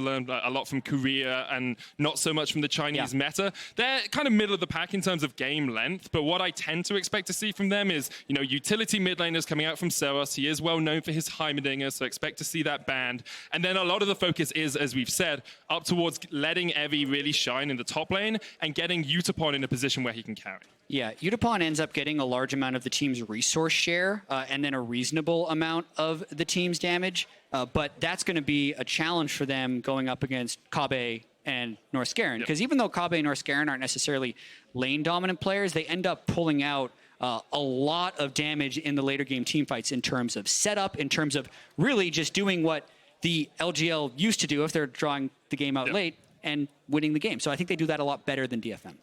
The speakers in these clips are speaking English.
learned a lot from Korea and not so much from the Chinese meta. They're kind of middle of the pack in terms of game length, but what I tend to expect to see from them is, you know, utility mid laners coming out from Seros. He is well known for his Heimerdinger, so expect to see that banned. And then a lot of the focus is, as we've said, up towards letting Evie really shine in the top lane and getting Utapon in a position where he can carry. Yeah, Utapon ends up getting a large amount of the team's resource share and then a reasonable amount of the team's damage. But that's going to be a challenge for them going up against Kabe and Norscarin. Because even though Kabe and Norscarin aren't necessarily lane-dominant players, they end up pulling out a lot of damage in the later game teamfights in terms of setup, in terms of really just doing what the LGL used to do if they're drawing the game out late and winning the game. So I think they do that a lot better than DFM.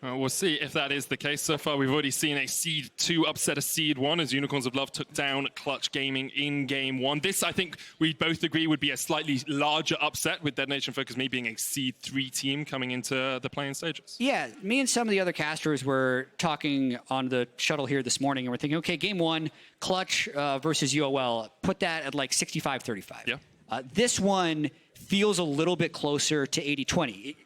We'll see if that is the case. So far, we've already seen a Seed 2 upset a Seed 1 as Unicorns of Love took down Clutch Gaming in Game 1. This, I think, we both agree would be a slightly larger upset with Dead Nation Focus Me being a Seed 3 team coming into the playing stages. Yeah, me and some of the other casters were talking on the shuttle here this morning, and we're thinking, okay, Game 1, Clutch versus UOL, put that at like 65-35. Yeah. This one feels a little bit closer to 80-20.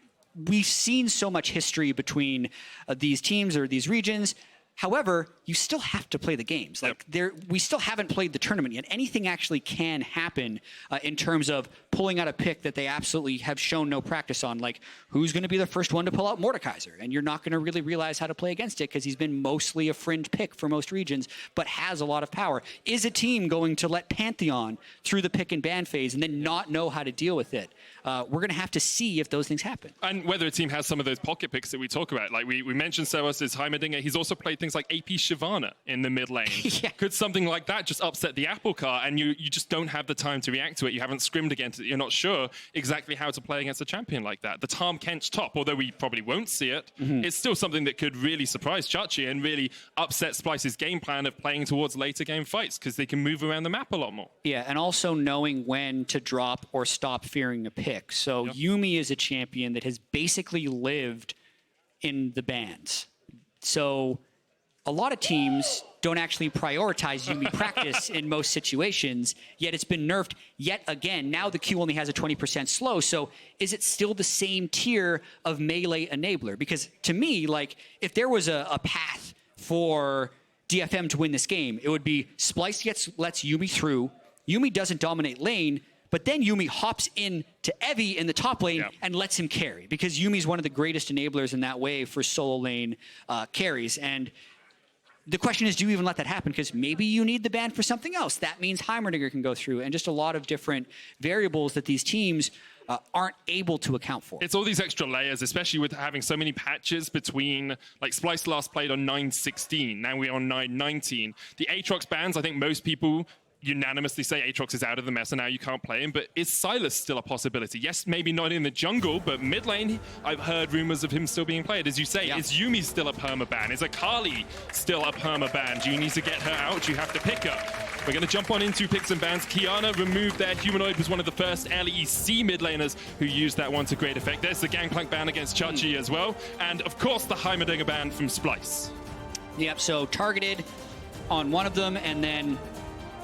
We've seen so much history between these teams or these regions. However, you still have to play the games. Like we still haven't played the tournament yet. Anything actually can happen in terms of pulling out a pick that they absolutely have shown no practice on. Like, who's going to be the first one to pull out Mordekaiser? And you're not going to really realize how to play against it because he's been mostly a fringe pick for most regions, but has a lot of power. Is a team going to let Pantheon through the pick and ban phase and then not know how to deal with it? We're going to have to see if those things happen. And whether a team has some of those pocket picks that we talk about. Like we mentioned Seros' Heimerdinger. He's also played things like AP Shyvana in the mid lane. Could something like that just upset the apple cart and you just don't have the time to react to it? You haven't scrimmed against it. You're not sure exactly how to play against a champion like that. The Tahm Kench top, although we probably won't see it, it's still something that could really surprise Chachi and really upset Splice's game plan of playing towards later game fights because they can move around the map a lot more. Yeah, and also knowing when to drop or stop fearing a pick. So Yuumi is a champion that has basically lived in the bans. So a lot of teams don't actually prioritize Yuumi practice in most situations, yet it's been nerfed yet again. Now the Q only has a 20% slow, so is it still the same tier of melee enabler? Because to me, like, if there was a path for DFM to win this game, it would be Splice lets Yuumi through, Yuumi doesn't dominate lane, but then Yuumi hops in to Evie in the top lane and lets him carry, because Yuumi's one of the greatest enablers in that way for solo lane carries. And the question is, do you even let that happen? Because maybe you need the ban for something else. That means Heimerdinger can go through, and just a lot of different variables that these teams aren't able to account for. It's all these extra layers, especially with having so many patches between, like, Splice last played on 9.16, now we're on 9.19. The Aatrox bans, I think most people unanimously say Aatrox is out of the meta now, you can't play him, but is Sylas still a possibility? Yes, maybe not in the jungle, but mid lane, I've heard rumors of him still being played. As you say, is Yuumi still a permaban? Is Akali still a permaban? Do you need to get her out? Do you have to pick her? We're going to jump on into picks and bans. Kiana removed their Humanoid, was one of the first LEC mid laners who used that one to great effect. There's the Gangplank ban against Chachi as well, and of course the Heimerdinger ban from Splice. Yep, so targeted on one of them, and then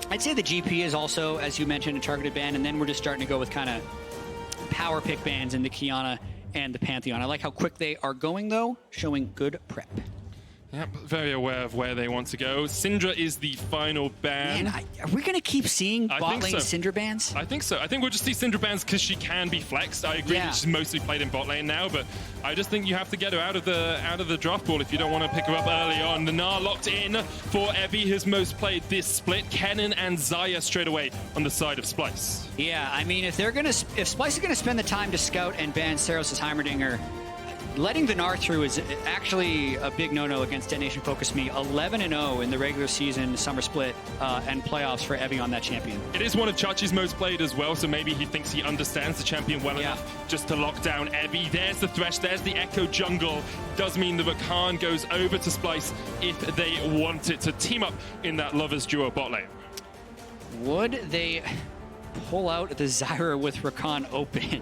I'd say the GP is also, as you mentioned, a targeted ban, and then we're just starting to go with kind of power pick bans in the Kiana and the Pantheon. I like how quick they are going, though, showing good prep. Yep, very aware of where they want to go. Syndra is the final ban. Man, are we going to keep seeing bot lane Syndra bans? I think so. I think we'll just see Syndra bans because she can be flexed. I agree that she's mostly played in bot lane now, but I just think you have to get her out of the draft pool if you don't want to pick her up early on. The Gnar locked in for Evie, his most played this split. Kennen and Xayah straight away on the side of Splice. Yeah, I mean, if Splice is going to spend the time to scout and ban Seros' Heimerdinger, letting the Gnar through is actually a big no-no against Dead Nation Focus Me. 11-0 in the regular season, summer split, and playoffs for Evie on that champion. It is one of Chachi's most played as well, so maybe he thinks he understands the champion well enough just to lock down Evie. There's the Thresh, there's the Echo jungle. Does mean the Rakan goes over to Splice if they want it to team up in that Lovers duo bot lane. Would they pull out the Zyra with Rakan open?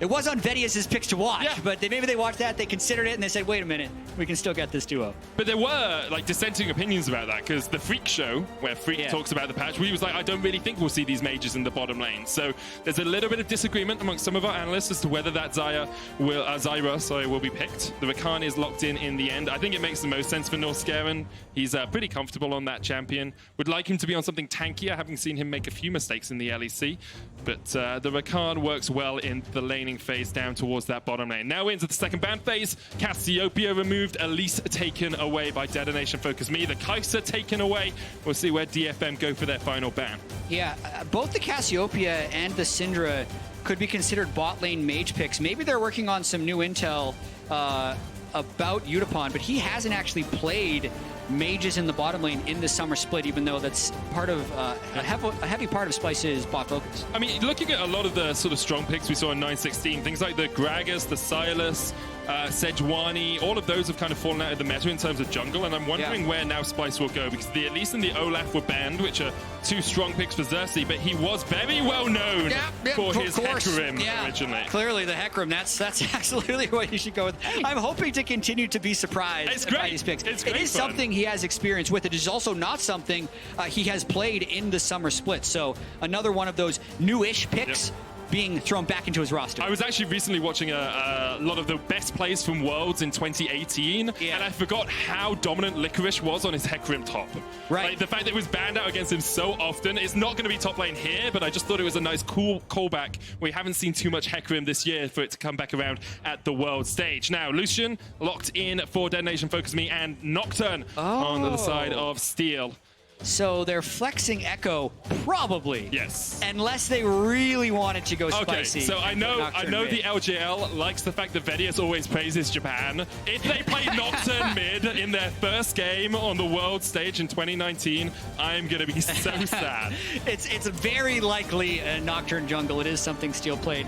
It was on Vedias' picks to watch, Yeah. but maybe they watched that, they considered it, and they said, wait a minute, we can still get this duo. But there were like dissenting opinions about that, because the Freak show, where Freak talks about the patch, he was like, I don't really think we'll see these mages in the bottom lane. So there's a little bit of disagreement amongst some of our analysts as to whether that Zyra will be picked. The Rakan is locked in the end. I think it makes the most sense for Norskeren. He's pretty comfortable on that champion. Would like him to be on something tankier, having seen him make a few mistakes in the LEC. But the Rakan works well in the laning phase down towards that bottom lane. Now into the second ban phase. Cassiopeia removed, Elise taken away by Detonation Focus Me. The Kai'Sa taken away. We'll see where DFM go for their final ban. Yeah, both the Cassiopeia and the Syndra could be considered bot lane mage picks. Maybe they're working on some new intel about Utapon, but he hasn't actually played mages in the bottom lane in the summer split, even though that's part of a heavy part of Splice's bot focus. I mean, looking at a lot of the sort of strong picks we saw in 9-16, things like the Gragas, the Silas, Sejuani, all of those have kind of fallen out of the meta in terms of jungle, and I'm wondering where now Splice will go, because the Elise and the Olaf were banned, which are two strong picks for Xerxes, but he was very well known for his Hecarim originally. Clearly the Hecarim, that's absolutely what you should go with. I'm hoping to continue to be surprised by these picks. It is something he has experience with. It is also not something he has played in the summer split, so another one of those new-ish picks being thrown back into his roster. I was actually recently watching a lot of the best plays from Worlds in 2018, and I forgot how dominant Licorice was on his Hecarim top. Right. Like, the fact that it was banned out against him so often. It's not going to be top lane here, but I just thought it was a nice cool callback. We haven't seen too much Hecarim this year for it to come back around at the World stage. Now, Lucian locked in for Detonation Focus Me, and Nocturne on the side of Steel. So they're flexing Echo, probably. Yes. Unless they really wanted to go Okay, spicy. so I know the LGL likes the fact that Vedias always praises Japan. If they play Nocturne mid in their first game on the world stage in 2019, I'm going to be so sad. It's very likely a Nocturne jungle. It is something Steel played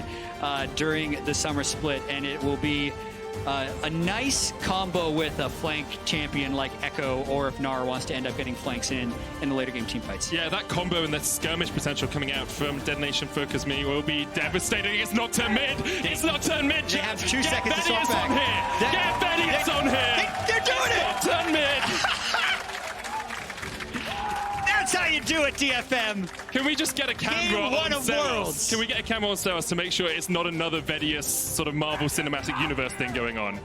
during the summer split, and it will be a nice combo with a flank champion like Echo, or if Gnar wants to end up getting flanks in the later game team fights. Yeah, that combo and the skirmish potential coming out from Detonation Focus Me will be devastating. It's Nocturne mid! It's Nocturne mid! They have 2 seconds to swap back. Get Vedias on here! They're doing it! Nocturne mid! That's how you do it, DFM. Can we just get a camera on Zeros? Can we get a camera on Zeros to make sure it's not another Vedias sort of Marvel Cinematic Universe thing going on?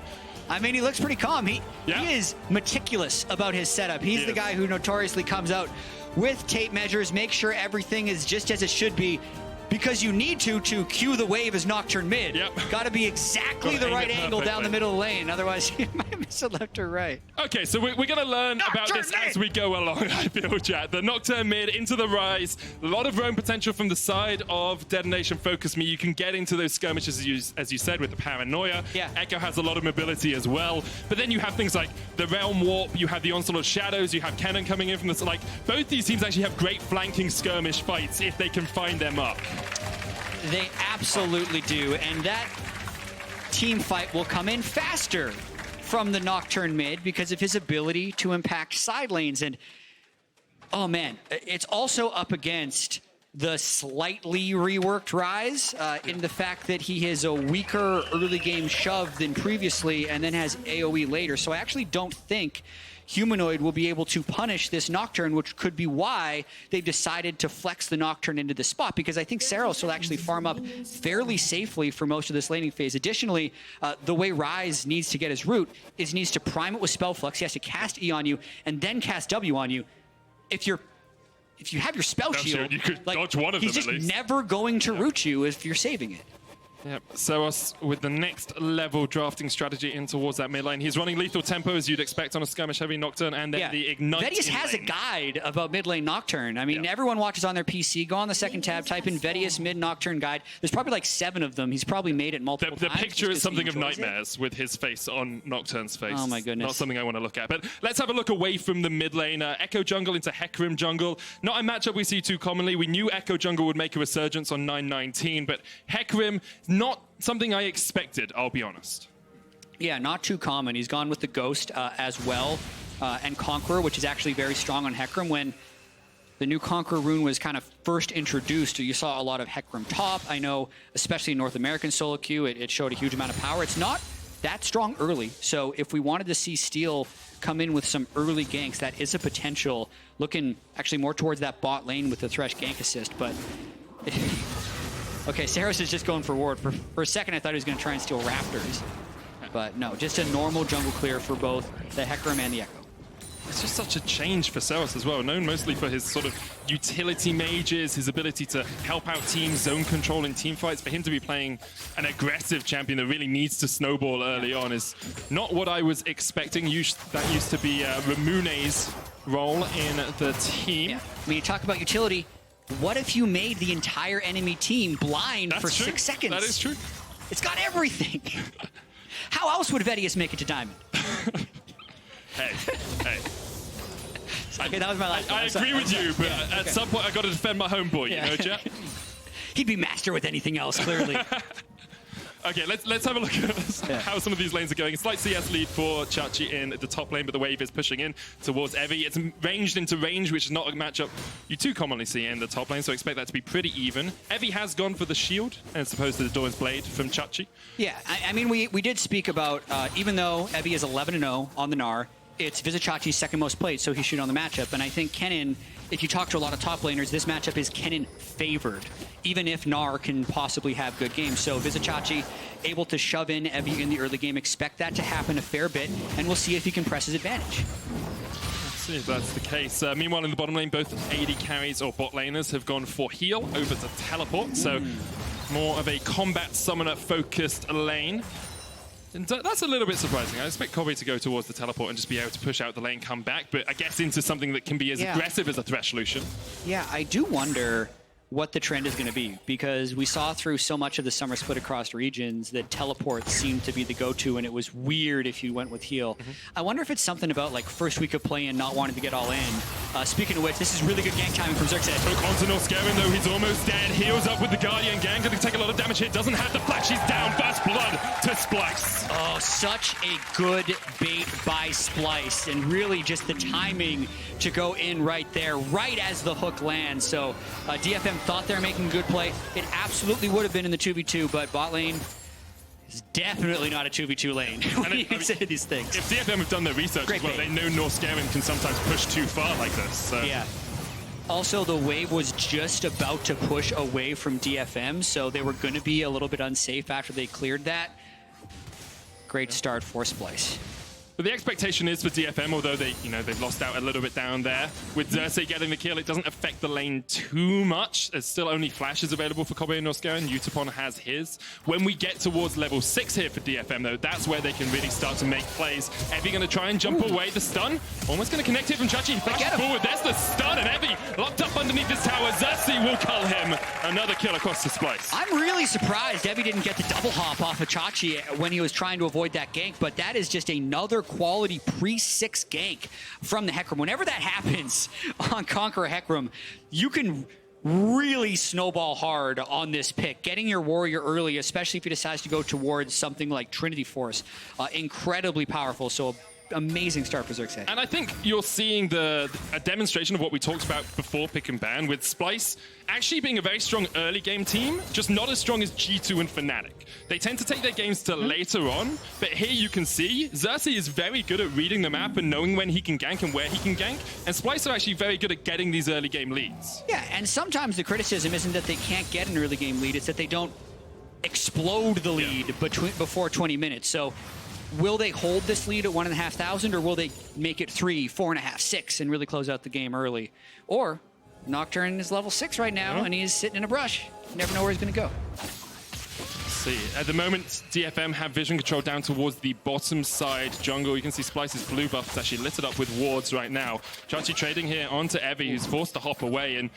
I mean, he looks pretty calm. He is meticulous about his setup. He's the guy who notoriously comes out with tape measures, make sure everything is just as it should be, because you need to cue the wave as Nocturne mid. Got to be exactly the right angle down the middle of the lane. Otherwise, you might miss it left or right. Okay, so we're going to learn about this as we go along, I feel, chat. The Nocturne mid into the rise. A lot of roam potential from the side of Detonation Focus Me. You can get into those skirmishes, as you said, with the Paranoia. Echo has a lot of mobility as well. But then you have things like the Realm Warp. You have the Onslaught of Shadows. You have Cannon coming in from the... Like, both these teams actually have great flanking skirmish fights if they can find them up. They absolutely do, and that team fight will come in faster from the Nocturne mid because of his ability to impact side lanes. And, oh man, it's also up against the slightly reworked Rise in the fact that he has a weaker early game shove than previously and then has AoE later. So I actually don't think Humanoid will be able to punish this Nocturne, which could be why they've decided to flex the Nocturne into the spot, because I think Saros will actually farm up fairly safely for most of this laning phase. Additionally, the way Rise needs to get his root is he needs to prime it with Spell Flux. He has to cast E on you and then cast W on you. If you have your spell shield, you could dodge one of them he's just at least. never going to root you if you're saving it. Yep, Saros with the next level drafting strategy in towards that mid lane. He's running lethal tempo as you'd expect on a skirmish heavy Nocturne, and then the Ignite. Vedias has a guide about mid lane Nocturne. I mean, everyone watches on their PC. Go on the second tab, type in Vedias mid Nocturne guide. There's probably like 7 of them. He's probably made it multiple times. The picture is something of nightmares with his face on Nocturne's face. Oh my goodness. Not something I want to look at. But let's have a look away from the mid lane. Echo jungle into Hecarim jungle. Not a matchup we see too commonly. We knew Echo jungle would make a resurgence on 9-19, but Hecarim, not something I expected, I'll be honest. Yeah, not too common. He's gone with the Ghost as well, and Conqueror, which is actually very strong on Hecarim. When the new Conqueror rune was kind of first introduced, you saw a lot of Hecarim top. I know, especially in North American solo queue, it showed a huge amount of power. It's not that strong early, so if we wanted to see Steel come in with some early ganks, that is a potential. Looking actually more towards that bot lane with the Thresh gank assist, but... Okay, Saros is just going for ward. For a second, I thought he was going to try and steal Raptors. But no, just a normal jungle clear for both the Hecarim and the Echo. It's just such a change for Saros as well, known mostly for his sort of utility mages, his ability to help out teams, zone control in team fights. For him to be playing an aggressive champion that really needs to snowball early on is not what I was expecting. That used to be Ramune's role in the team. Yeah. When you talk about utility, what if you made the entire enemy team blind for 6 seconds? That is true. It's got everything. How else would Vedius make it to Diamond? Hey. Okay, that was my last one. I agree with you, but at some point I got to defend my homeboy, you know, Jeff? He'd be master with anything else, clearly. Okay, let's have a look at how some of these lanes are going. A slight CS lead for Chachi in the top lane, but the wave is pushing in towards Evie. It's ranged into range, which is not a matchup you too commonly see in the top lane, so expect that to be pretty even. Evie has gone for the shield as opposed to the Dawn's Blade from Chachi. Yeah, I mean, we did speak about, even though Evie is 11-0 on the Gnar, it's Vizichachi's second most played, so he should on the matchup. And I think Kennen, if you talk to a lot of top laners, this matchup is Kennen favored, even if Gnar can possibly have good games. So Vizichachi able to shove in Evie in the early game. Expect that to happen a fair bit, and we'll see if he can press his advantage. Let's see if that's the case. Meanwhile, in the bottom lane, both AD carries or bot laners have gone for heal over to teleport. So more of a combat summoner-focused lane. And that's a little bit surprising. I expect Kobe to go towards the teleport and just be able to push out the lane, come back, but I guess into something that can be as aggressive as a Thresh Lucian. Yeah, I do wonder what the trend is going to be, because we saw through so much of the summer split across regions that teleports seemed to be the go-to, and it was weird if you went with heal. I wonder if it's something about like first week of play and not wanting to get all in. Speaking of which, this is really good gank timing from Xerxes. Hook onto Norscarin though, he's almost dead. Heals up with the Guardian gang, going to take a lot of damage here. Doesn't have the flash, he's down. First blood to Splice. Oh, such a good bait by Splice, and really just the timing to go in right there, right as the hook lands. So DFM thought they were making a good play. It absolutely would have been in the 2v2, but bot lane is definitely not a 2v2 lane when you say these things. If DFM have done their research as well, they know Norscarin can sometimes push too far like this. So. Yeah. Also, the wave was just about to push away from DFM, so they were going to be a little bit unsafe after they cleared that. Great start for Splice. But the expectation is for DFM, although they've lost out a little bit down there. With Xerxes getting the kill, it doesn't affect the lane too much. There's still only flashes available for Kobe and Norscarin. Utapon has his. When we get towards level 6 here for DFM, though, that's where they can really start to make plays. Evie going to try and jump away. The stun, almost going to connect it from Chachi. Flashes forward. There's the stun, and Evie locked up underneath this tower. Xerxes will cull him. Another kill across the Splice. I'm really surprised Evie didn't get the double hop off of Chachi when he was trying to avoid that gank, but that is just another quality pre-6 gank from the Hecarim. Whenever that happens on Conqueror Hecarim, you can really snowball hard on this pick. Getting your warrior early, especially if he decides to go towards something like Trinity Force, incredibly powerful. So amazing start for Xerxes. And I think you're seeing a demonstration of what we talked about before pick and ban, with Splice actually being a very strong early game team, just not as strong as G2 and Fnatic. They tend to take their games to later on, but here you can see Xerxes is very good at reading the map and knowing when he can gank and where he can gank, and Splice are actually very good at getting these early game leads. Yeah, and sometimes the criticism isn't that they can't get an early game lead, it's that they don't explode the lead before 20 minutes. So will they hold this lead at 1,500, or will they make it 3, 4.5, 6 and really close out the game early? Or Nocturne is level 6 right now, and he's sitting in a brush. You never know where he's going to go. See, at the moment, DFM have vision control down towards the bottom side jungle. You can see Splice's blue buff is actually lit up with wards right now. Chachi trading here onto Evie, who's forced to hop away, and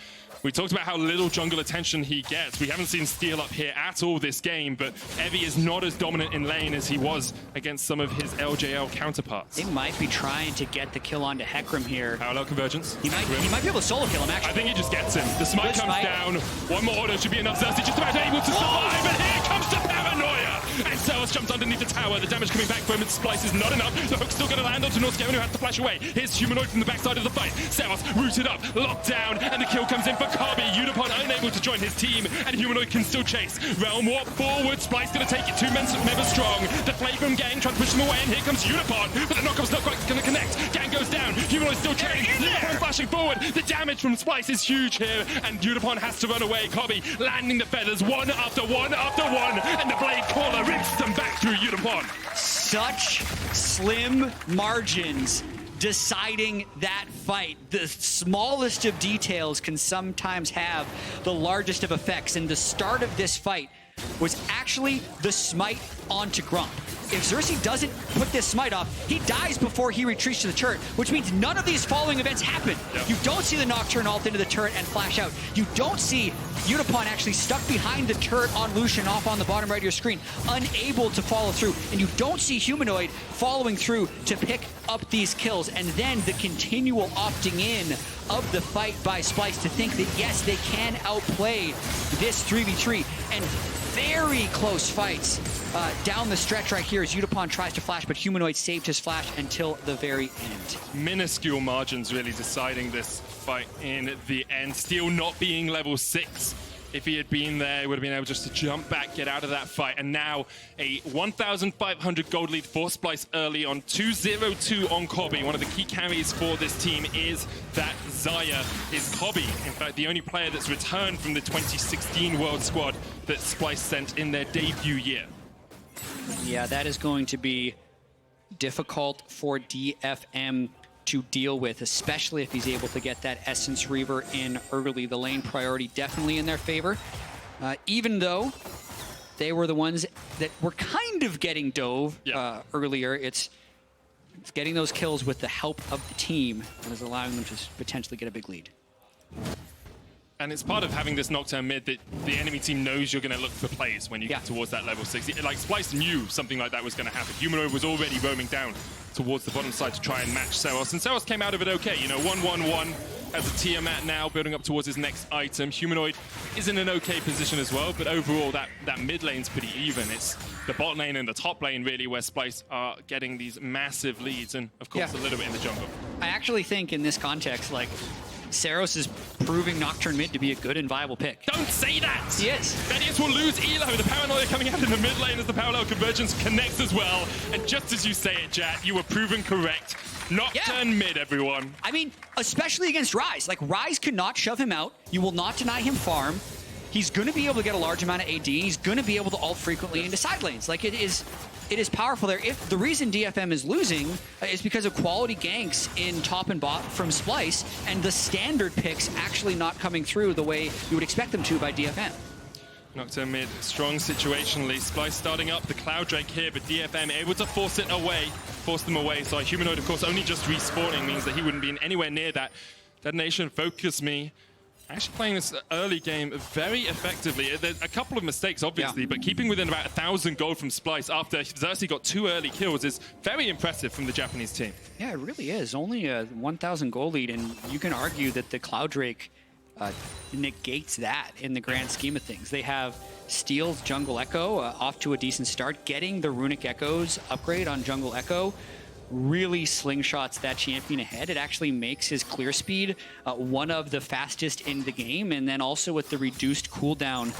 we talked about how little jungle attention he gets. We haven't seen Steel up here at all this game, but Evie is not as dominant in lane as he was against some of his LJL counterparts. They might be trying to get the kill onto Hecarim here. Parallel convergence. He might be able to solo kill him, actually. I think he just gets him. The smite comes down. One more order should be enough. Xerxes just about able to survive, and here comes the paranoia! And Ceros jumps underneath the tower. tower. The damage coming back from him. Splice is not enough. The hook's still going to land onto Northgaren, who has to flash away. Here's Humanoid from the backside of the fight. Seros rooted up, locked down, and the kill comes in for Kabi. Unipon unable to join his team, and Humanoid can still chase. Realm Warp forward. Splice going to take it. 2 members strong. The play from Gang trying to push them away, and here comes Unipon, but the knockup's not quite going to connect. Gang goes down. Humanoid still trailing. Unipon flashing forward. The damage from Splice is huge here, and Unipon has to run away. Kabi landing the feathers one after one after one, and the blade caller rips them back through Unipon. Such slim margins deciding that fight. The smallest of details can sometimes have the largest of effects, and the start of this fight was actually the smite onto Grump. If Xerxes doesn't put this smite off, he dies before he retreats to the turret, which means none of these following events happen. Yep. You don't see the Nocturne ult into the turret and flash out. You don't see Unipon actually stuck behind the turret on Lucian off on the bottom right of your screen, unable to follow through. And you don't see Humanoid following through to pick up these kills. And then the continual opting in of the fight by Splice to think that, yes, they can outplay this 3v3. And very close fights down the stretch right here as Unipon tries to flash, but Humanoid saved his flash until the very end. Minuscule margins really deciding this fight in the end. Steel not being level 6. If he had been there, he would have been able just to jump back, get out of that fight. And now a 1,500 gold lead for Splice early on 2-0-2 on Kobe. One of the key carries for this team is that Xayah is Kobe. In fact, the only player that's returned from the 2016 World Squad that Splice sent in their debut year. Yeah, that is going to be difficult for DFM to deal with, especially if he's able to get that Essence Reaver in early. The lane priority definitely in their favor, even though they were the ones that were kind of getting dove earlier. It's getting those kills with the help of the team that is allowing them to potentially get a big lead. And it's part of having this Nocturne mid that the enemy team knows you're going to look for plays when you get towards that level 6. Like, Splice knew something like that was going to happen. Humanoid was already roaming down towards the bottom side to try and match Seros. And Seros came out of it okay. You know, 1-1-1 has a Tiamat now building up towards his next item. Humanoid is in an okay position as well, but overall that mid lane's pretty even. It's the bot lane and the top lane really where Splice are getting these massive leads, and of course a little bit in the jungle. I actually think in this context, like, Seros is proving Nocturne mid to be a good and viable pick. Don't say that! He is. Venius will lose Elo. The paranoia coming out in the mid lane as the parallel convergence connects as well. And just as you say it, Jat, you were proven correct. Nocturne mid, everyone. I mean, especially against Ryze. Like, Ryze could not shove him out. You will not deny him farm. He's going to be able to get a large amount of AD. He's going to be able to ult frequently into side lanes. Like, it is powerful there. If the reason DFM is losing is because of quality ganks in top and bot from Splice, and the standard picks actually not coming through the way you would expect them to by DFM. Nocturne mid, strong situationally. Splice starting up the Cloud Drake here, but DFM able to force them away. So Humanoid, of course, only just respawning means that he wouldn't be anywhere near that. Detonation, focus me. Actually playing this early game very effectively. There's a couple of mistakes, obviously, but keeping within about 1,000 gold from Splice after Xerxes got 2 early kills is very impressive from the Japanese team. Yeah, it really is. Only a 1,000 gold lead, and you can argue that the Cloud Drake negates that in the grand scheme of things. They have Steel's Jungle Echo off to a decent start. Getting the Runic Echoes upgrade on Jungle Echo really slingshots that champion ahead. It actually makes his clear speed one of the fastest in the game, and then also with the reduced cooldown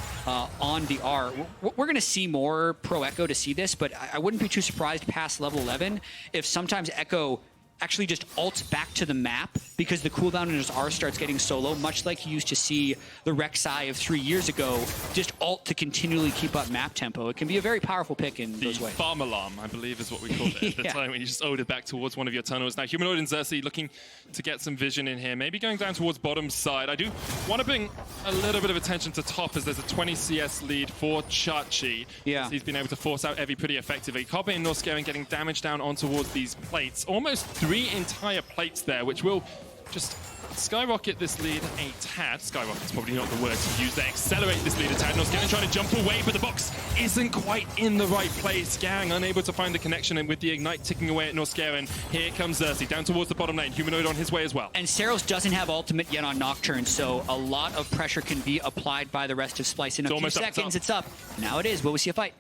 on the R. We're going to see more Pro Echo to see this, but I wouldn't be too surprised past level 11 if sometimes Echo actually just ults back to the map because the cooldown in his R starts getting so low, much like you used to see the Rek'Sai of 3 years ago, just ult to continually keep up map tempo. It can be a very powerful pick in those ways. The farm alarm, I believe, is what we called it at the time when you just ult it back towards one of your tunnels. Now, Humanoid and Xerxes looking to get some vision in here, maybe going down towards bottom side. I do want to bring a little bit of attention to top as there's a 20 CS lead for Chachi. Yeah. He's been able to force out Evi pretty effectively. Kobe and Northgaren getting damage down on towards these plates. Almost 3 entire plates there, which will just skyrocket this lead a tad. Skyrocket's probably not the word to use. They accelerate this lead a tad. Northgaren trying to jump away, but the box isn't quite in the right place. Gang unable to find the connection, and with the Ignite ticking away at Northgaren, here comes Xerxes down towards the bottom lane. Humanoid on his way as well. And Seros doesn't have ultimate yet on Nocturne, so a lot of pressure can be applied by the rest of Splice. In a few seconds, it's up. Now it is. Will we see a fight?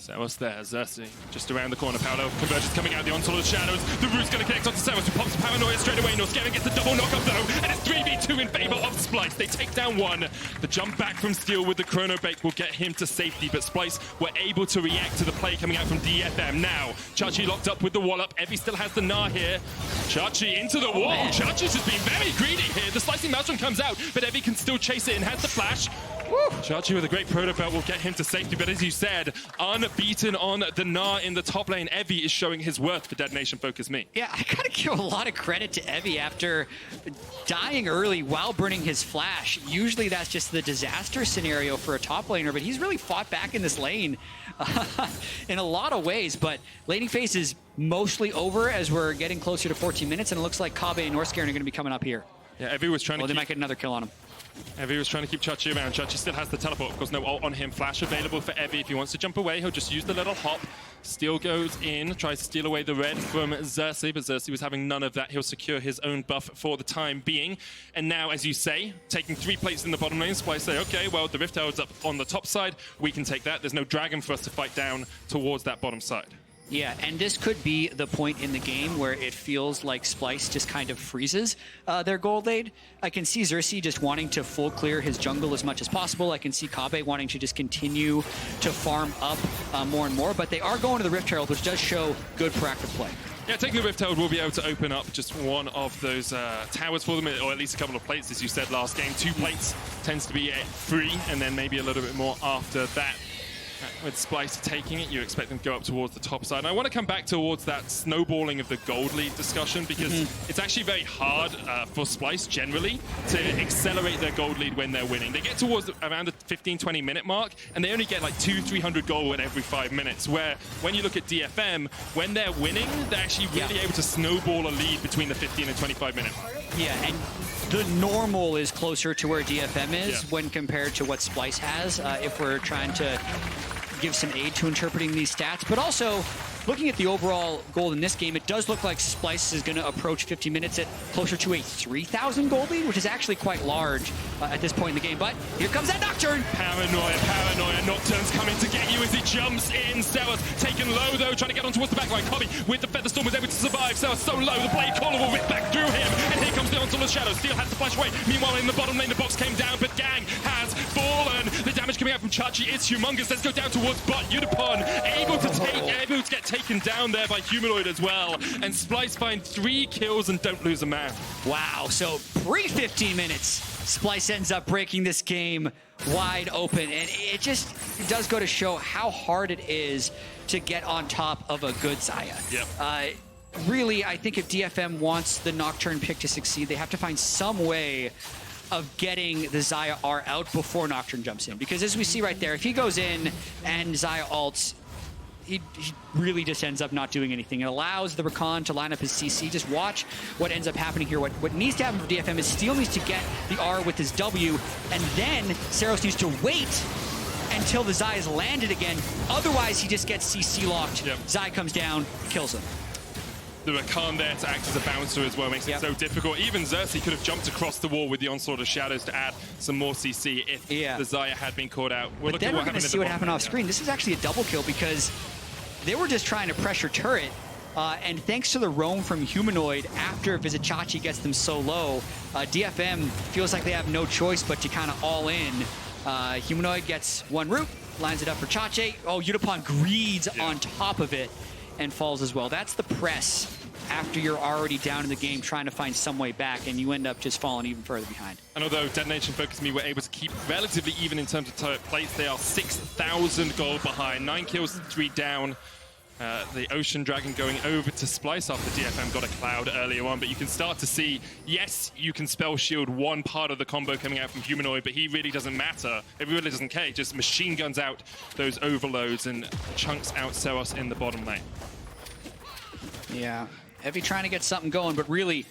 Seros there, Xerxes just around the corner. Paolo converges coming out the onslaught of the shadows. The root's going to connect onto Seros, who pops Paranoia straight away. Norscaven gets the double knockup though, and it's 3v2 in favor of Splice. They take down one. The jump back from Steel with the Chrono Bake will get him to safety, but Splice were able to react to the play coming out from DFM. Now, Chachi locked up with the wallop. Evie still has the Gnar here. Chachi into the wall. Chachi's just being very greedy here. The Slicing Maelstrom comes out, but Evie can still chase it and has the flash. Chachi with a great proto belt will get him to safety, but as you said, unbeaten on the Gnar in the top lane. Evie is showing his worth for Dead Nation Focus Me. Yeah, I gotta give a lot of credit to Evie after dying early while burning his flash. Usually that's just the disaster scenario for a top laner, but he's really fought back in this lane in a lot of ways. But laning phase is mostly over as we're getting closer to 14 minutes, and it looks like Kobbe and Norscaven are gonna be coming up here. Yeah, Evie was trying to they might get another kill on him. Evie was trying to keep Chachi around. Chachi still has the teleport. Of course, no ult on him. Flash available for Evie. If he wants to jump away, he'll just use the little hop. Steel goes in, tries to steal away the red from Xerxes, but Xerxes was having none of that. He'll secure his own buff for the time being. And now, as you say, taking 3 plates in the bottom lane, Splice say, okay, well, the Rift Herald's up on the top side. We can take that. There's no dragon for us to fight down towards that bottom side. Yeah, and this could be the point in the game where it feels like Splice just kind of freezes their gold lead. I can see Xerxes just wanting to full clear his jungle as much as possible. I can see Kobbe wanting to just continue to farm up more and more, but they are going to the Rift Herald, which does show good proactive play. Yeah, taking the Rift Herald will be able to open up just one of those towers for them, or at least a couple of plates, as you said last game. 2 plates tends to be free, and then maybe a little bit more after that. With Splice taking it, you expect them to go up towards the top side. And I want to come back towards that snowballing of the gold lead discussion, because it's actually very hard for Splice generally to accelerate their gold lead when they're winning. They get towards around the 15-20 minute mark, and they only get like 200-300 gold in every 5 minutes, where when you look at DFM, when they're winning, they're actually really able to snowball a lead between the 15 and 25 minute mark. Yeah, and the normal is closer to where DFM is when compared to what Splice has, if we're trying to give some aid to interpreting these stats. But also, looking at the overall gold in this game, it does look like Splice is going to approach 50 minutes at closer to a 3,000 gold lead, which is actually quite large at this point in the game. But here comes that Nocturne. Paranoia. Nocturne's coming to get you as he jumps in. Seros taken low, though, trying to get on towards the backline. Kobbe with the Featherstorm was able to survive. Seros so low, the Blade Caller will rip back through him. And here comes the onslaught of Shadow. Steel has to flash away. Meanwhile, in the bottom lane, the box came down, but Gang has fallen. The damage coming out from Chachi is humongous. Let's go down towards bot. Unipon able to get taken down there by Humanoid as well. And Splice find 3 kills and don't lose a man. Wow, so pre-15 minutes, Splice ends up breaking this game wide open. And it does go to show how hard it is to get on top of a good Xayah. Yep. Really, I think if DFM wants the Nocturne pick to succeed, they have to find some way of getting the Xayah R out before Nocturne jumps in. Because as we see right there, if he goes in and Xayah ults, he really just ends up not doing anything. It allows the Rakan to line up his CC. Just watch what ends up happening here. What needs to happen for DFM is Steel needs to get the R with his W, and then Seros needs to wait until the Xayah is landed again. Otherwise, he just gets CC locked. Yep. Xayah comes down, kills him. The Rakan there to act as a bouncer as well makes it so difficult. Even Xerxes could have jumped across the wall with the onslaught of shadows to add some more CC if the Xayah had been caught out. But then we're going to see what happened off screen. This is actually a double kill because they were just trying to pressure turret. And thanks to the roam from Humanoid after Vizicachi gets them so low, DFM feels like they have no choice but to kind of all in. Humanoid gets one root, lines it up for Chachi. Oh, Unipon greeds on top of it and falls as well. That's the press after you're already down in the game trying to find some way back, and you end up just falling even further behind. And although Dead Nation Focus Me were able to keep relatively even in terms of turret plates, they are 6,000 gold behind. 9 kills, 3 down. The Ocean Dragon going over to Splice after DFM got a cloud earlier on, but you can start to see, yes, you can spell shield one part of the combo coming out from Humanoid, but he really doesn't matter. It really doesn't care. He just machine guns out those overloads and chunks out Seros in the bottom lane. Yeah, Evie trying to get something going, but really,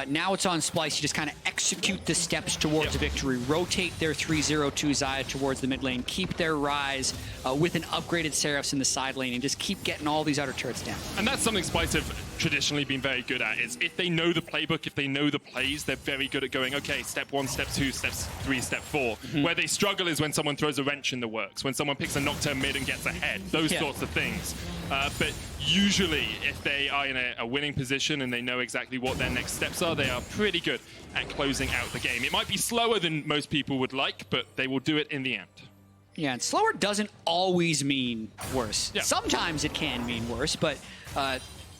now it's on Splice. You just kind of execute the steps towards victory, rotate their 3-0-2 Xayah towards the mid lane, keep their Rise with an upgraded Seraphs in the side lane, and just keep getting all these outer turrets down. And that's something Spice have traditionally been very good at, is if they know the playbook, if they know the plays, they're very good at going, okay, step 1, step 2, step 3, step 4. Where they struggle is when someone throws a wrench in the works, when someone picks a Nocturne mid and gets ahead, those sorts of things. But usually, if they are in a winning position and they know exactly what their next steps are, they are pretty good at closing out the game. It might be slower than most people would like, but they will do it in the end. Yeah, and slower doesn't always mean worse. Yeah. Sometimes it can mean worse, but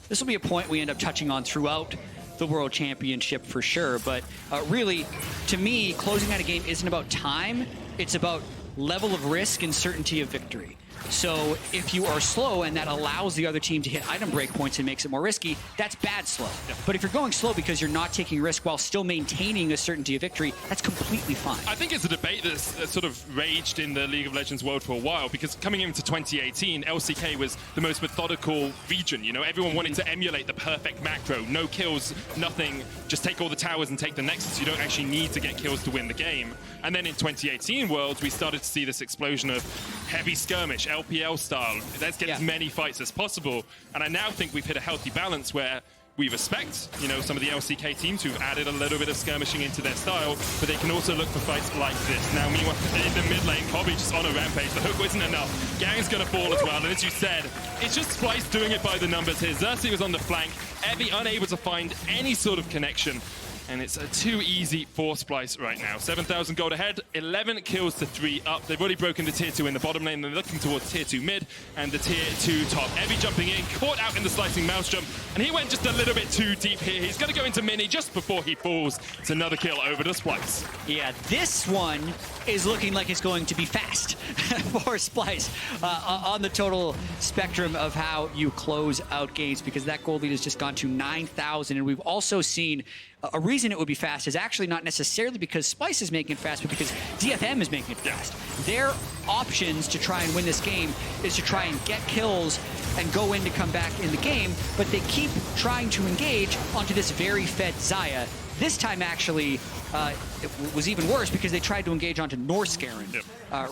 this will be a point we end up touching on throughout the World Championship for sure. But really, to me, closing out a game isn't about time. It's about level of risk and certainty of victory. So if you are slow and that allows the other team to hit item breakpoints and makes it more risky, that's bad slow. Yeah. But if you're going slow because you're not taking risk while still maintaining a certainty of victory, that's completely fine. I think it's a debate that's sort of raged in the League of Legends world for a while, because coming into 2018, LCK was the most methodical region. You know, everyone wanted to emulate the perfect macro. No kills, nothing, just take all the towers and take the nexus. You don't actually need to get kills to win the game. And then in 2018 Worlds, we started to see this explosion of heavy skirmish, LPL style. Let's get as many fights as possible. And I now think we've hit a healthy balance where we respect, you know, some of the LCK teams who've added a little bit of skirmishing into their style, but they can also look for fights like this. Now, meanwhile, in the mid lane, Kobe just on a rampage. The hook isn't enough. Gang's gonna fall as well, and as you said, it's just Splice doing it by the numbers here. Xerxes was on the flank, Evie unable to find any sort of connection. And it's too easy for Splice right now. 7,000 gold ahead, 11 kills to 3 up. They've already broken the tier 2 in the bottom lane. They're looking towards tier 2 mid and the tier 2 top. Evie jumping in, caught out in the slicing mouse jump, and he went just a little bit too deep here. He's going to go into mini just before he falls. It's another kill over to Splice. Yeah, this one is looking like it's going to be fast for Splice on the total spectrum of how you close out games, because that gold lead has just gone to 9,000. And we've also seen a reason it would be fast is actually not necessarily because Splice is making it fast, but because DFM is making it fast. Their options to try and win this game is to try and get kills and go in to come back in the game, but they keep trying to engage onto this very fed Xayah. This time, actually, it was even worse because they tried to engage onto Norscaron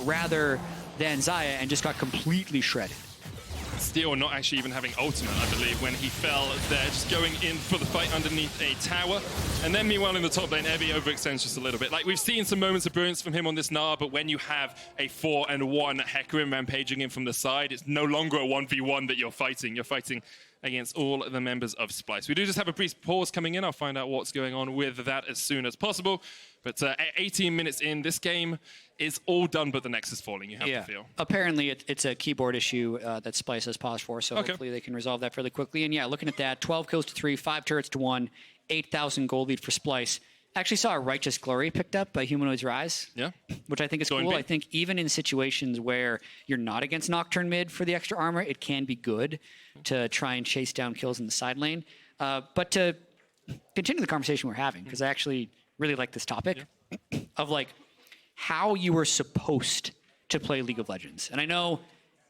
rather than Xayah and just got completely shredded. Steel not actually even having ultimate, I believe, when he fell there, just going in for the fight underneath a tower. And then meanwhile in the top lane, Evie overextends just a little bit. Like, we've seen some moments of brilliance from him on this Gnar, but when you have a 4-and-1 Hecarim rampaging in from the side, it's no longer a 1v1 that you're fighting. You're fighting against all the members of Splice. We do just have a brief pause coming in. I'll find out what's going on with that as soon as possible. But 18 minutes in, this game is all done but the Nexus falling, you have to feel. Apparently it's a keyboard issue that Splice has paused for, so hopefully they can resolve that fairly quickly. And yeah, looking at that, 12 kills to 3, 5 turrets to 1, 8,000 gold lead for Splice. Actually saw a Righteous Glory picked up by Humanoid's Rise, which I think is cool. I think even in situations where you're not against Nocturne mid for the extra armor, it can be good to try and chase down kills in the side lane. But to continue the conversation we're having, because I actually really like this topic of like how you were supposed to play League of Legends. And I know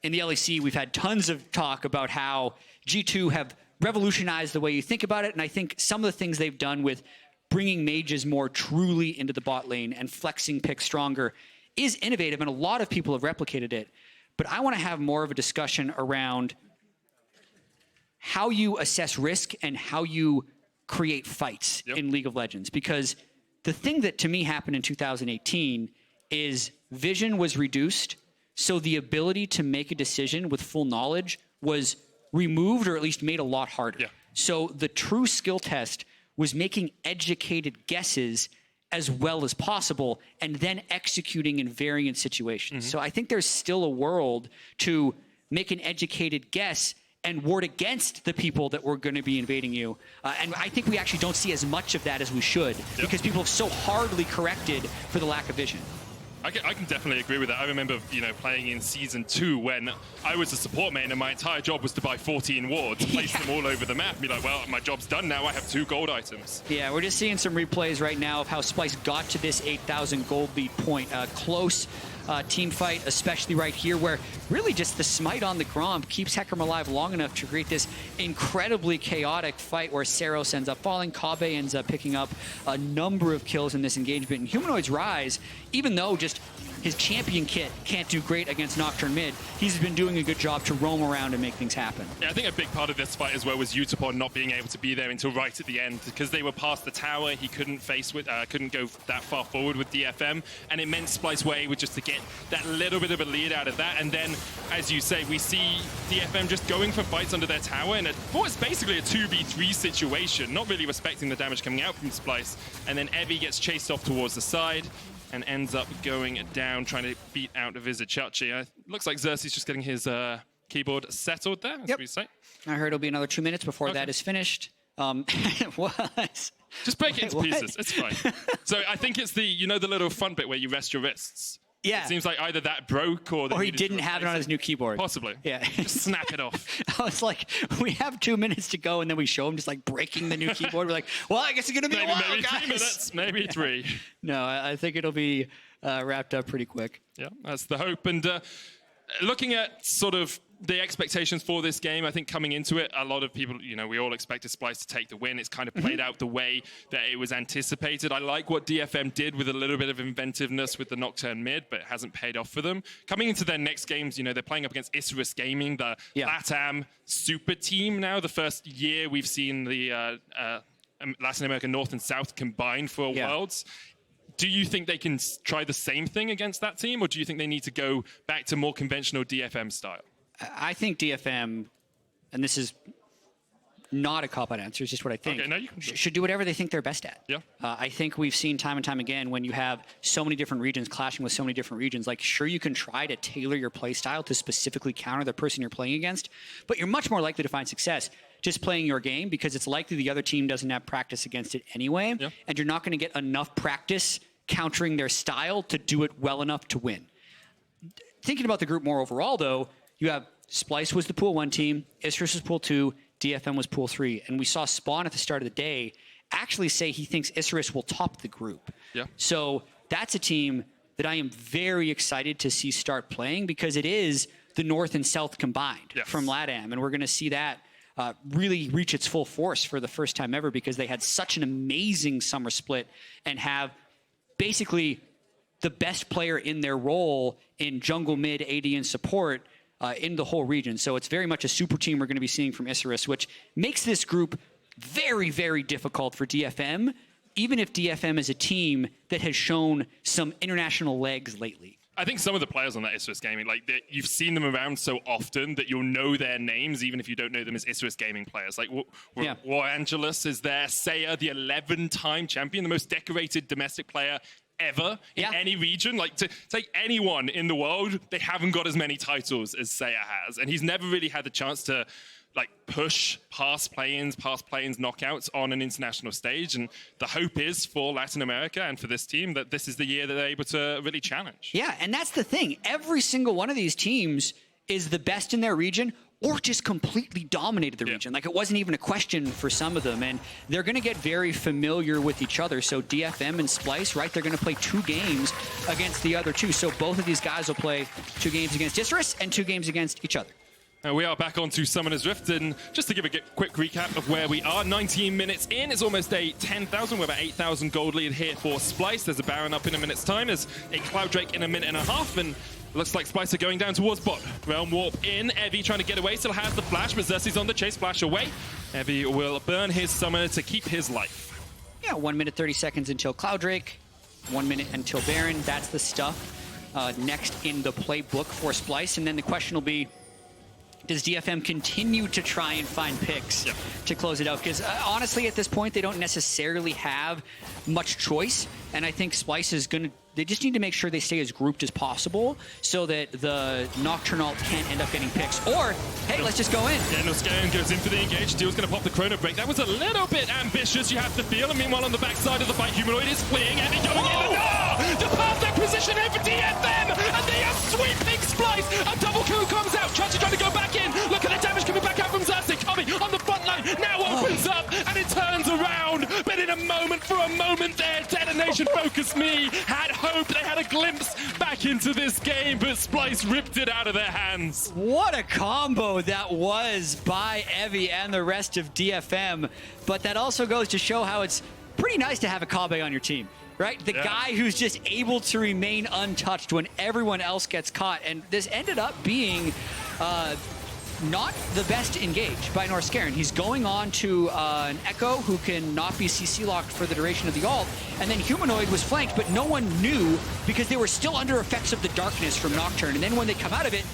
in the LEC we've had tons of talk about how G2 have revolutionized the way you think about it, and I think some of the things they've done with bringing mages more truly into the bot lane and flexing picks stronger is innovative, and a lot of people have replicated it. But I want to have more of a discussion around how you assess risk and how you create fights in League of Legends. Because the thing that to me happened in 2018 is vision was reduced, so the ability to make a decision with full knowledge was removed, or at least made a lot harder. So the true skill test was making educated guesses as well as possible and then executing in variant situations. So I think there's still a world to make an educated guess and ward against the people that were going to be invading you. And I think we actually don't see as much of that as we should because people have so hardly corrected for the lack of vision. I can definitely agree with that. I remember, playing in Season 2 when I was a support main and my entire job was to buy 14 wards, place them all over the map, and be like, well, my job's done now, I have 2 gold items. Yeah, we're just seeing some replays right now of how Splice got to this 8,000 gold lead point. Close team fight, especially right here, where really just the smite on the Gromp keeps Hecarim alive long enough to create this incredibly chaotic fight where Saros ends up falling. Kobbe ends up picking up a number of kills in this engagement. And Humanoid's Rise, even though just his champion kit can't do great against Nocturne mid, he's been doing a good job to roam around and make things happen. Yeah, I think a big part of this fight as well was Utapon not being able to be there until right at the end because they were past the tower. He couldn't couldn't go that far forward with DFM, and it meant Splyce were able just to get that little bit of a lead out of that. And then, as you say, we see DFM just going for fights under their tower in what's basically a 2v3 situation, not really respecting the damage coming out from Splyce. And then Evie gets chased off towards the side and ends up going down, trying to beat out of Vizichachi. Looks like Xerxes just getting his keyboard settled there, as we say. I heard it'll be another 2 minutes before that is finished. What? Just break it into pieces. It's fine. So I think it's the the little front bit where you rest your wrists. Yeah. It seems like either that broke or he didn't have it on his new keyboard. Possibly. Yeah. Just snap it off. I was like, we have 2 minutes to go, and then we show him just like breaking the new keyboard. We're like, well, I guess it's gonna be a while, maybe guys. 3 minutes, maybe 3. No, I think it'll be wrapped up pretty quick. Yeah, that's the hope. And looking at sort of the expectations for this game, I think coming into it, a lot of people, we all expected Splyce to take the win. It's kind of played out the way that it was anticipated. I like what DFM did with a little bit of inventiveness with the Nocturne mid, but it hasn't paid off for them. Coming into their next games, they're playing up against Isurus Gaming, the LATAM super team now. The first year we've seen the Latin America North and South combined for Worlds. Do you think they can try the same thing against that team, or do you think they need to go back to more conventional DFM style? I think DFM, and this is not a cop-out answer, it's just what I think, should do whatever they think they're best at. Yeah. I think we've seen time and time again when you have so many different regions clashing with so many different regions, like sure you can try to tailor your play style to specifically counter the person you're playing against, but you're much more likely to find success just playing your game because it's likely the other team doesn't have practice against it anyway, and you're not going to get enough practice countering their style to do it well enough to win. Thinking about the group more overall, though, you have Splyce was the Pool 1 team, Isurus was Pool 2, DFM was Pool 3, and we saw Spawn at the start of the day actually say he thinks Isurus will top the group. Yeah. So that's a team that I am very excited to see start playing because it is the North and South combined from LATAM, and we're going to see that really reach its full force for the first time ever because they had such an amazing summer split and have basically the best player in their role in jungle, mid, AD, and support in the whole region. So it's very much a super team we're going to be seeing from Isurus, which makes this group very, very difficult for DFM, even if DFM is a team that has shown some international legs lately. I think some of the players on that Isurus Gaming, you've seen them around so often that you'll know their names, even if you don't know them as Isurus Gaming players. Like War Angelus is there, Saya, the 11-time champion, the most decorated domestic player ever in any region. Like, to take anyone in the world, they haven't got as many titles as Saya has. And he's never really had the chance to push past play-ins, knockouts on an international stage. And the hope is for Latin America and for this team that this is the year that they're able to really challenge. Yeah, and that's the thing. Every single one of these teams is the best in their region or just completely dominated the region. Like, it wasn't even a question for some of them. And they're going to get very familiar with each other. So DFM and Splyce, right, they're going to play 2 games against the other 2. So both of these guys will play 2 games against Isurus and 2 games against each other. And we are back onto Summoner's Rift, and just to give a quick recap of where we are, 19 minutes in, it's almost a 10,000, we're about 8,000 gold lead here for Splyce. There's a Baron up in a minute's time, there's a Cloud Drake in a minute and a half, and looks like Splyce are going down towards bot. Realm Warp in, Evie trying to get away, still has the flash, but Xerxes on the chase, flash away. Evie will burn his Summoner to keep his life. Yeah, 1 minute 30 seconds until Cloud Drake, 1 minute until Baron, that's the stuff next in the playbook for Splyce, and then the question will be, does DFM continue to try and find picks to close it out? Because honestly, at this point, they don't necessarily have much choice. And I think Splyce is going to, they just need to make sure they stay as grouped as possible so that the Nocturnal can't end up getting picks. Or, hey, let's just go in. Yeah, Noskayan goes in for the engage. Steel's going to pop the Chrono Break. That was a little bit ambitious, you have to feel. And meanwhile, on the backside of the fight, Humanoid is fleeing. And he's going in. The perfect position here for DFM. And they are sweeping Splyce. A double kill comes out. Chachi trying to go back in. Look at the damage coming back out from Xerxes. Coming on the front line. Now opens up. And it turns around. But in a moment, for a moment there, Detonation focused me. Had hope. They had a glimpse back into into this game, but Splice ripped it out of their hands. What a combo that was by Evie and the rest of DFM. But that also goes to show how it's pretty nice to have a Kabe on your team, right? The guy who's just able to remain untouched when everyone else gets caught. And this ended up being not the best engage by Norscarin. He's going on to an Echo who can not be CC locked for the duration of the ult, and then Humanoid was flanked, but no one knew because they were still under effects of the darkness from Nocturne. And then when they come out of it,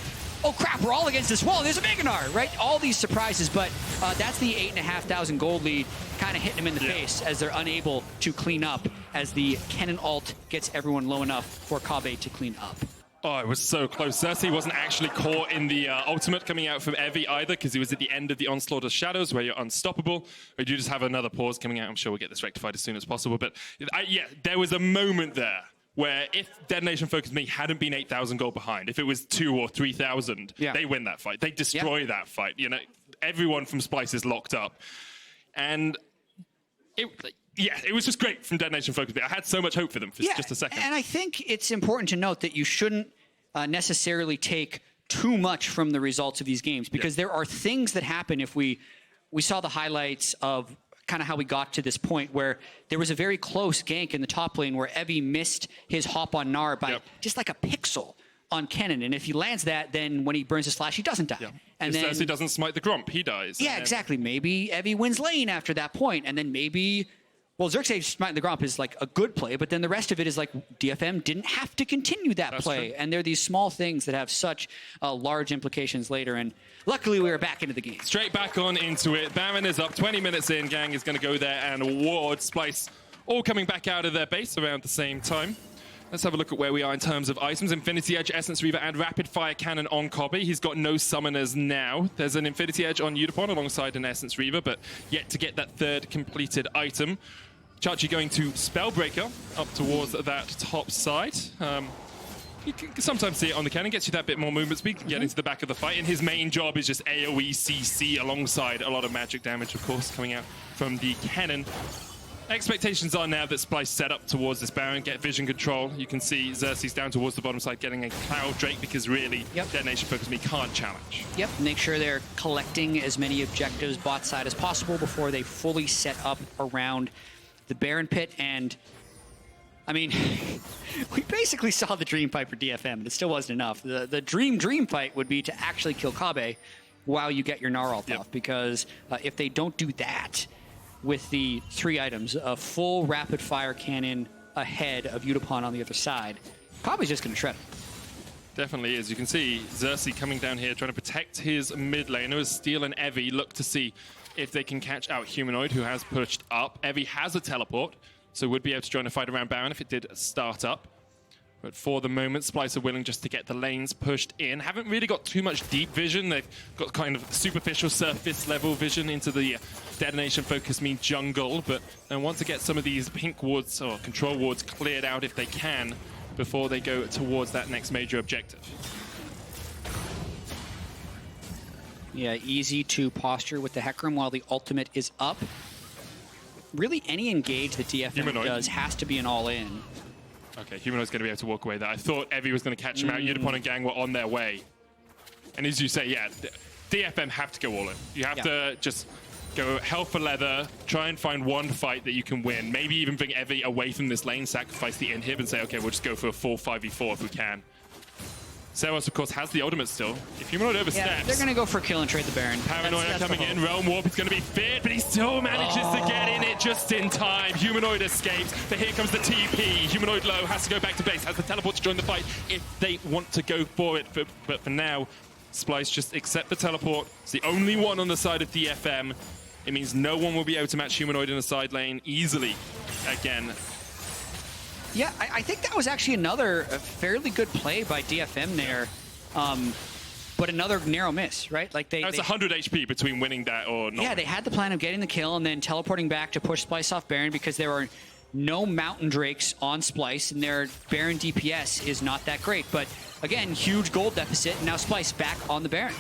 oh crap, we're all against this wall, there's a Meganar, right? All these surprises, but that's the 8,500 gold lead kind of hitting them in the face as they're unable to clean up as the Kennen ult gets everyone low enough for Kabe to clean up. Oh, it was so close. Cersei wasn't actually caught in the ultimate coming out from Evie either, because he was at the end of the Onslaught of Shadows where you're unstoppable. We do just have another pause coming out. I'm sure we'll get this rectified as soon as possible. But yeah, there was a moment there where if Detonation Focus Me hadn't been 8,000 gold behind, if it was 2,000 or 3,000, they win that fight. They destroy that fight. You know, everyone from Splice is locked up. And it was just great from Detonation Focus Me. I had so much hope for them for just a second. And I think it's important to note that you shouldn't necessarily take too much from the results of these games, because there are things that happen. If we saw the highlights of kind of how we got to this point where there was a very close gank in the top lane where Evie missed his hop on Gnar by just like a pixel on Kennen. And if he lands that, then when he burns his flash, he doesn't die. And then Cersei doesn't smite the Grump, he dies. Yeah, exactly. Maybe Evie wins lane after that point, and then maybe... Well, Xerxes smiting the Gromp is like a good play, but then the rest of it is like DFM didn't have to continue that play. And they're these small things that have such large implications later. And luckily, we were back into the game. Straight back on into it. Baron is up 20 minutes in. Gang is going to go there and ward. Splice all coming back out of their base around the same time. Let's have a look at where we are in terms of items. Infinity Edge, Essence Reaver, and Rapid Fire Cannon on Kobe. He's got no summoners now. There's an Infinity Edge on Udapon alongside an Essence Reaver, but yet to get that third completed item. Chachi going to Spellbreaker up towards that top side. You can sometimes see it on the cannon, gets you that bit more movement speed, get into the back of the fight, and his main job is just AoE CC alongside a lot of magic damage, of course, coming out from the cannon. Expectations are now that Splice set up towards this Baron, get vision control. You can see Xerxes down towards the bottom side getting a Cloud Drake because really Detonation Focus Me can't challenge. Make sure they're collecting as many objectives bot side as possible before they fully set up around the Baron pit. And I mean, we basically saw the dream fight for DFM, and it still wasn't enough. The dream fight would be to actually kill Kabe while you get your Gnar ult off, because if they don't do that with the 3 items, a full rapid fire cannon ahead of Udapon on the other side, Kabe's just going to shred him. Definitely is. You can see Xerxes coming down here trying to protect his mid laner as Steel and Evie look to see if they can catch out Humanoid, who has pushed up. Evie has a teleport, so would be able to join a fight around Baron if it did start up. But for the moment, Splice are willing just to get the lanes pushed in. Haven't really got too much deep vision. They've got kind of superficial surface level vision into the Detonation Focus Me jungle, but they want to get some of these pink wards or control wards cleared out if they can before they go towards that next major objective. Yeah, easy to posture with the Hecarim while the ultimate is up. Really, any engage that DFM does has to be an all-in. Okay, Humanoid's going to be able to walk away there. I thought Evie was going to catch him out. Udapon and Gang were on their way. And as you say, DFM have to go all in. You have to just go hell for leather, try and find one fight that you can win. Maybe even bring Evie away from this lane, sacrifice the inhib, and say, okay, we'll just go for a full 5v4 if we can. Seros, of course, has the ultimate still. If Humanoid oversteps... they're going to go for kill and trade the Baron. Paranoia coming in. Realm Warp is going to be feared, but he still manages to get in it just in time. Humanoid escapes, but here comes the TP. Humanoid low, has to go back to base, has the teleport to join the fight if they want to go for it. But for now, Splice just accept the teleport. It's the only one on the side of DFM. It means no one will be able to match Humanoid in the side lane easily again. Yeah, I think that was actually another fairly good play by DFM there, but another narrow miss, right? Like it's 100 HP between winning that or not. Yeah, they had the plan of getting the kill and then teleporting back to push Splice off Baron because there are no Mountain Drakes on Splice, and their Baron DPS is not that great. But again, huge gold deficit, and now Splice back on the Baron.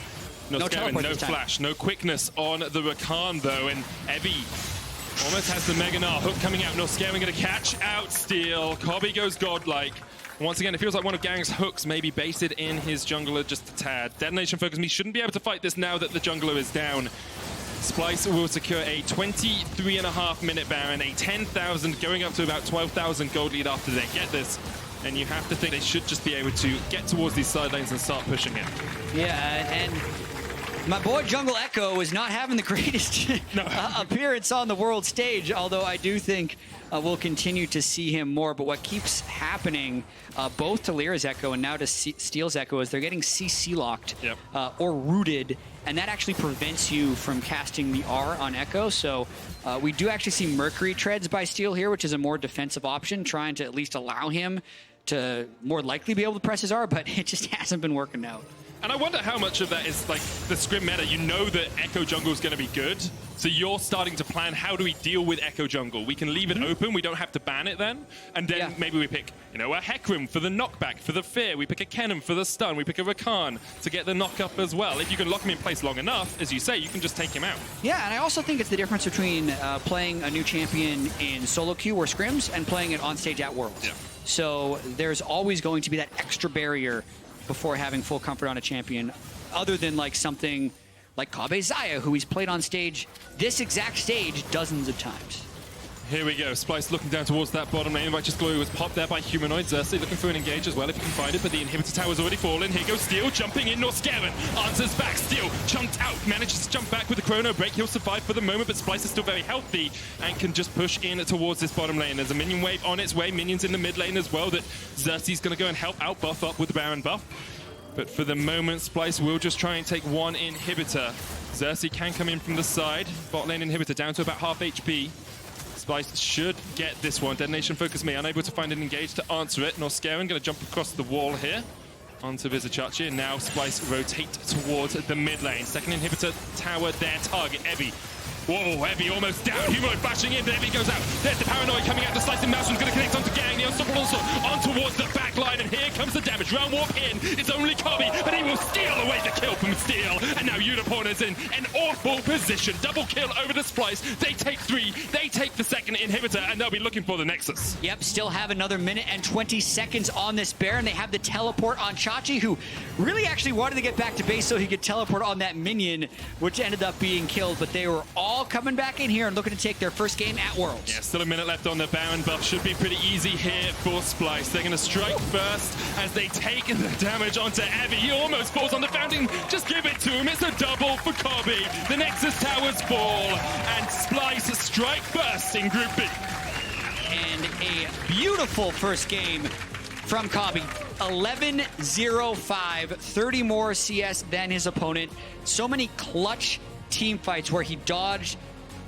No teleport, no flash, no quickness on the Rakan though, and Evie almost has the Mega Gnar. Hook coming out. No scaring, going to catch out Steel. Kobe goes godlike. Once again, it feels like one of Gang's hooks may be baited in his jungler just a tad. Detonation Focus Me shouldn't be able to fight this now that the jungler is down. Splice will secure a 23.5-minute Baron, a 10,000 going up to about 12,000 gold lead after they get this. And you have to think they should just be able to get towards these side lanes and start pushing it. Yeah, and my boy Jungle Echo is not having the greatest appearance on the world stage, although I do think we'll continue to see him more. But what keeps happening, both to Lyra's Echo and now to Steel's Echo, is they're getting CC locked or rooted, and that actually prevents you from casting the R on Echo. So we do actually see Mercury treads by Steel here, which is a more defensive option, trying to at least allow him to more likely be able to press his R, but it just hasn't been working out. And I wonder how much of that is like the scrim meta. You know that Echo Jungle is going to be good, so you're starting to plan, how do we deal with Echo Jungle? We can leave it open, we don't have to ban it then, and then maybe we pick, you know, a Hecarim for the knockback, for the fear, we pick a Kennen for the stun, we pick a Rakan to get the knock up as well. If you can lock him in place long enough, as you say, you can just take him out. Yeah, and I also think it's the difference between playing a new champion in solo queue or scrims and playing it on stage at Worlds. Yeah. So there's always going to be that extra barrier before having full comfort on a champion, other than like something like Kabe Zaya, who he's played on stage, this exact stage, dozens of times. Here we go. Splice looking down towards that bottom lane. Righteous Glory was popped there by Humanoid. Xerxes looking for an engage as well if he can find it, but the inhibitor tower's already fallen. Here goes Steel, jumping in. Norscaven answers back. Steel chunked out, manages to jump back with the chrono break. He'll survive for the moment, but Splice is still very healthy and can just push in towards this bottom lane. There's a minion wave on its way. Minions in the mid lane as well that Xerxes is going to go and help out buff up with the Baron buff. But for the moment, Splice will just try and take one inhibitor. Xerxes can come in from the side. Bot lane inhibitor down to about half HP. Splice should get this one. Detonation Focus Me, unable to find an engage to answer it. Norscaven going to jump across the wall here onto Vizicachi. And now Splice rotate towards the mid lane. Second inhibitor tower there, target Evie. Whoa, Evie almost down. Humanoid flashing in, but Evie goes out. There's the Paranoid coming out. The slicing mouse one's going to connect onto Gang. The Unstoppable also on towards the back line. And here comes the damage. Round warp in. It's only Kobe, but he will steal away the kill from Steel. And now Unicorn is in an awful position. Double kill over to Splice. They take 3. They take the second inhibitor, and they'll be looking for the Nexus. Yep, still have another minute and 20 seconds on this Baron. They have the teleport on Chachi, who really actually wanted to get back to base so he could teleport on that minion, which ended up being killed. But they were all coming back in here and looking to take their first game at Worlds. Yeah, still a minute left on the Baron buff. Should be pretty easy here for Splice. They're going to strike first as they take the damage onto Evie. He almost falls on the fountain. Just give it to him. It's a double for Kobe. The Nexus towers fall, and Splice strike first in Group B. And a beautiful first game from Kabi. 11-0-5, 30 more CS than his opponent. So many clutch team fights where he dodged